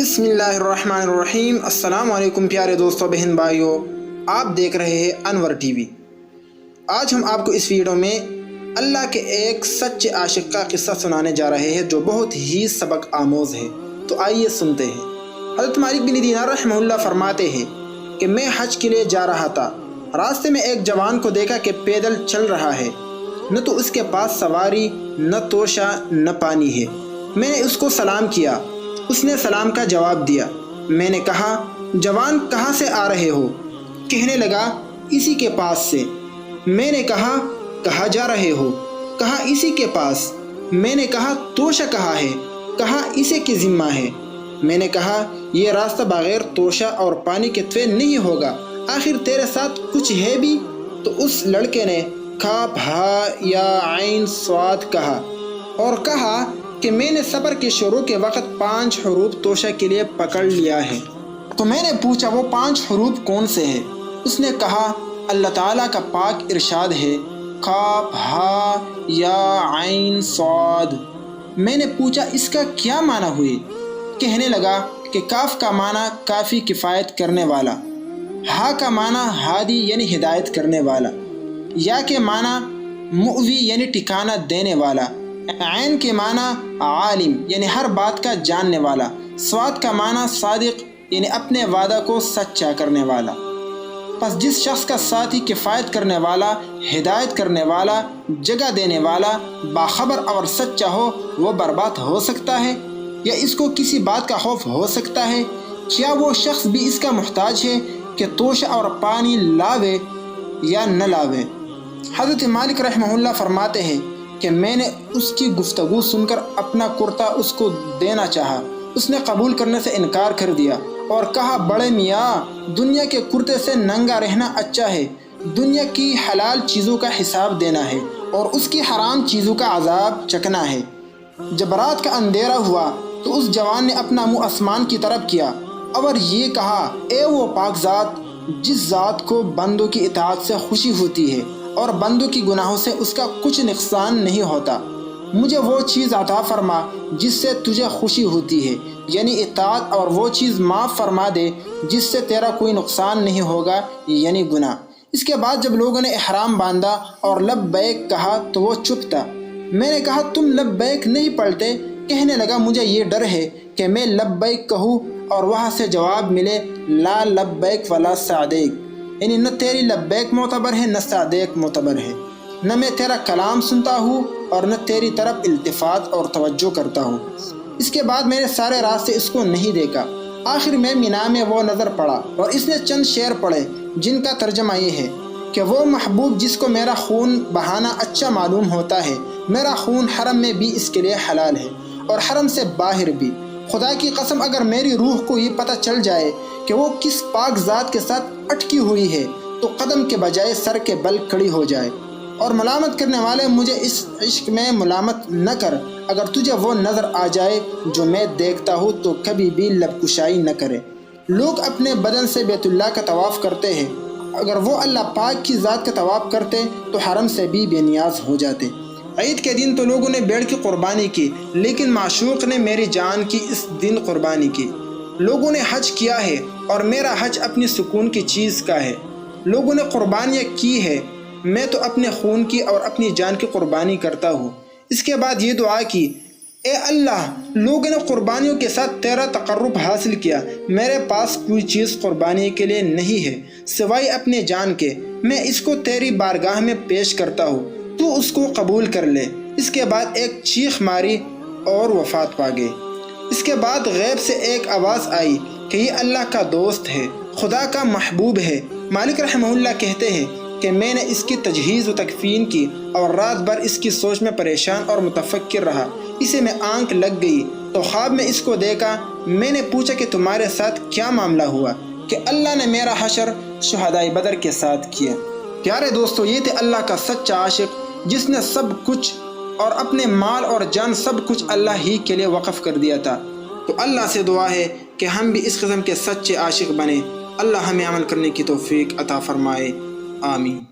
بسم اللہ الرحمن الرحیم۔ السلام علیکم پیارے دوستوں، بہن بھائیوں، آپ دیکھ رہے ہیں انور ٹی وی۔ آج ہم آپ کو اس ویڈیو میں اللہ کے ایک سچے عاشق کا قصہ سنانے جا رہے ہیں جو بہت ہی سبق آموز ہے۔ تو آئیے سنتے ہیں۔ حضرت مالک بن دینار رحمہ اللہ فرماتے ہیں کہ میں حج کے لیے جا رہا تھا۔ راستے میں ایک جوان کو دیکھا کہ پیدل چل رہا ہے، نہ تو اس کے پاس سواری، نہ توشہ، نہ پانی ہے۔ میں نے اس کو سلام کیا، اس نے سلام کا جواب دیا۔ میں نے کہا، جوان کہاں سے آ رہے ہو؟ کہنے لگا، اسی کے پاس سے۔ میں نے کہا، کہاں جا رہے ہو؟ کہا، اسی کے پاس۔ میں نے کہا، توشہ کہاں ہے؟ کہا، اسے کی ذمہ ہے۔ میں نے کہا، یہ راستہ بغیر توشہ اور پانی کے طے نہیں ہوگا، آخر تیرے ساتھ کچھ ہے بھی؟ تو اس لڑکے نے کاف ہا یا عین صاد کہا اور کہا کہ میں نے سفر کے شروع کے وقت 5 حروف توشہ کے لیے پکڑ لیا ہے۔ تو میں نے پوچھا، وہ 5 حروف کون سے ہیں؟ اس نے کہا، اللہ تعالیٰ کا پاک ارشاد ہے، کاف ہا یا عین صاد۔ میں نے پوچھا، اس کا کیا معنی ہوئے؟ کہنے لگا کہ کاف کا معنی کافی کفایت کرنے والا، ہا کا معنی ہادی یعنی ہدایت کرنے والا، یا کے معنی مؤوی یعنی ٹھکانہ دینے والا، عین کے معنی عالم یعنی ہر بات کا جاننے والا، صاد کا معنی صادق یعنی اپنے وعدہ کو سچا کرنے والا۔ پس جس شخص کا ساتھی کفایت کرنے والا، ہدایت کرنے والا، جگہ دینے والا، باخبر اور سچا ہو، وہ برباد ہو سکتا ہے یا اس کو کسی بات کا خوف ہو سکتا ہے؟ کیا وہ شخص بھی اس کا محتاج ہے کہ توشہ اور پانی لاوے یا نہ لاوے؟ حضرت مالک رحمہ اللہ فرماتے ہیں کہ میں نے اس کی گفتگو سن کر اپنا کرتا اس کو دینا چاہا، اس نے قبول کرنے سے انکار کر دیا اور کہا، بڑے میاں، دنیا کے کرتے سے ننگا رہنا اچھا ہے، دنیا کی حلال چیزوں کا حساب دینا ہے اور اس کی حرام چیزوں کا عذاب چکنا ہے۔ جب رات کا اندھیرا ہوا تو اس جوان نے اپنا منہ آسمان کی طرف کیا اور یہ کہا، اے وہ پاک ذات جس ذات کو بندوں کی اطاعت سے خوشی ہوتی ہے اور بندوں کی گناہوں سے اس کا کچھ نقصان نہیں ہوتا، مجھے وہ چیز عطا فرما جس سے تجھے خوشی ہوتی ہے، یعنی اطاعت، اور وہ چیز معاف فرما دے جس سے تیرا کوئی نقصان نہیں ہوگا، یعنی گناہ۔ اس کے بعد جب لوگوں نے احرام باندھا اور لبیک کہا تو وہ چپ تھا۔ میں نے کہا، تم لبیک نہیں پڑھتے؟ کہنے لگا، مجھے یہ ڈر ہے کہ میں لبیک کہوں اور وہاں سے جواب ملے، لا لبیک ولا سعدیک، یعنی نہ تیری لبیک معتبر ہے نہ سعدیک معتبر ہے، نہ میں تیرا کلام سنتا ہوں اور نہ تیری طرف التفات اور توجہ کرتا ہوں۔ اس کے بعد میں نے سارے راستے اس کو نہیں دیکھا، آخر میں مینا میں وہ نظر پڑا اور اس نے چند شعر پڑھے جن کا ترجمہ یہ ہے کہ وہ محبوب جس کو میرا خون بہانا اچھا معلوم ہوتا ہے، میرا خون حرم میں بھی اس کے لیے حلال ہے اور حرم سے باہر بھی۔ خدا کی قسم اگر میری روح کو یہ پتہ چل جائے کہ وہ کس پاک ذات کے ساتھ اٹکی ہوئی ہے تو قدم کے بجائے سر کے بل کھڑی ہو جائے۔ اور ملامت کرنے والے، مجھے اس عشق میں ملامت نہ کر، اگر تجھے وہ نظر آ جائے جو میں دیکھتا ہوں تو کبھی بھی لب کشائی نہ کرے۔ لوگ اپنے بدن سے بیت اللہ کا طواف کرتے ہیں، اگر وہ اللہ پاک کی ذات کا طواف کرتے تو حرم سے بھی بے نیاز ہو جاتے۔ عید کے دن تو لوگوں نے بھیڑ کی قربانی کی، لیکن معشوق نے میری جان کی اس دن قربانی کی۔ لوگوں نے حج کیا ہے اور میرا حج اپنی سکون کی چیز کا ہے۔ لوگوں نے قربانیاں کی ہے، میں تو اپنے خون کی اور اپنی جان کی قربانی کرتا ہوں۔ اس کے بعد یہ دعا کی، اے اللہ، لوگوں نے قربانیوں کے ساتھ تیرا تقرب حاصل کیا، میرے پاس کوئی چیز قربانی کے لیے نہیں ہے سوائے اپنے جان کے، میں اس کو تیری بارگاہ میں پیش کرتا ہوں، تو اس کو قبول کر لے۔ اس کے بعد ایک چیخ ماری اور وفات پا گئے۔ اس کے بعد غیب سے ایک آواز آئی کہ یہ اللہ کا دوست ہے، خدا کا محبوب ہے۔ مالک رحمہ اللہ کہتے ہیں کہ میں نے اس کی تجہیز و تکفین کی اور رات بھر اس کی سوچ میں پریشان اور متفکر رہا۔ اسے میں آنکھ لگ گئی تو خواب میں اس کو دیکھا۔ میں نے پوچھا کہ تمہارے ساتھ کیا معاملہ ہوا؟ کہ اللہ نے میرا حشر شہدائے بدر کے ساتھ کیا۔ پیارے دوستو، یہ تھے اللہ کا سچا عاشق جس نے سب کچھ اور اپنے مال اور جان سب کچھ اللہ ہی کے لیے وقف کر دیا تھا۔ تو اللہ سے دعا ہے کہ ہم بھی اس قسم کے سچے عاشق بنیں۔ اللہ ہمیں عمل کرنے کی توفیق عطا فرمائے، آمین۔